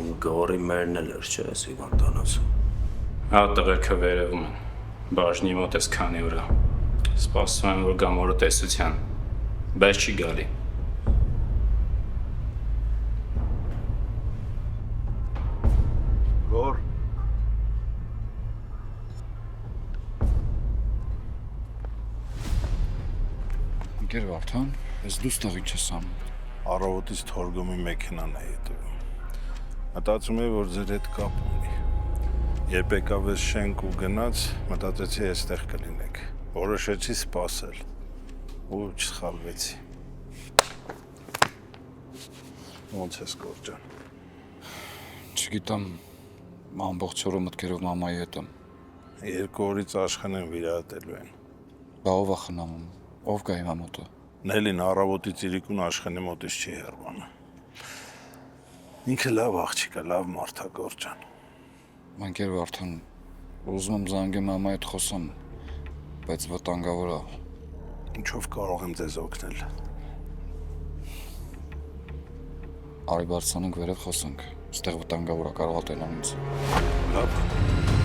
Գորի մերն էլ էր չէ, այս հիվանդանոցը։ Հա տղերքը վերևում են, բաժնի մոտ ես քանի օրա, սպասում եմ, որ գամ օրը տեսության, բայց չի գալի։ Գոր։ Ընկեր Վարդան, ես դուս տեղի չես անում։ Առավոտից թորգոմի մեքենան է հետևում։ Մտածում եմ, որ ձեր հետ կապ ունի։ Երբ եկավ ես շենք ու գնաց, մտածեցի այստեղ կլինեք։ Որոշեցի սպասել ու չսխալվեցի։ Ոնց ես Գոր ջան։ Չգիտեմ, ամբողջ օրը մտքերով մամայի հետ եմ։ 2 օրից Աշխենեն վիրահատելու են։ Բա ով է խնամում, ով կա հիմա մոտը։ Նելին առավոտից իրիկուն Աշխենի մոտից չի հեռվանը։ Ինքը լավ աղջիկ է, լավ մարդ է Գոր ջան։ Ընկեր Վարդան, ուզում եմ զանգեմ մամայի հետ խոսեմ, բայց վտանգավոր է։ Ինչով կարող եմ ձեզ օգնել։ Արի բարձրանանք վերև խոսենք, ստեղ վտանգավոր է, կարող է տենալ ինձ։ Լավ։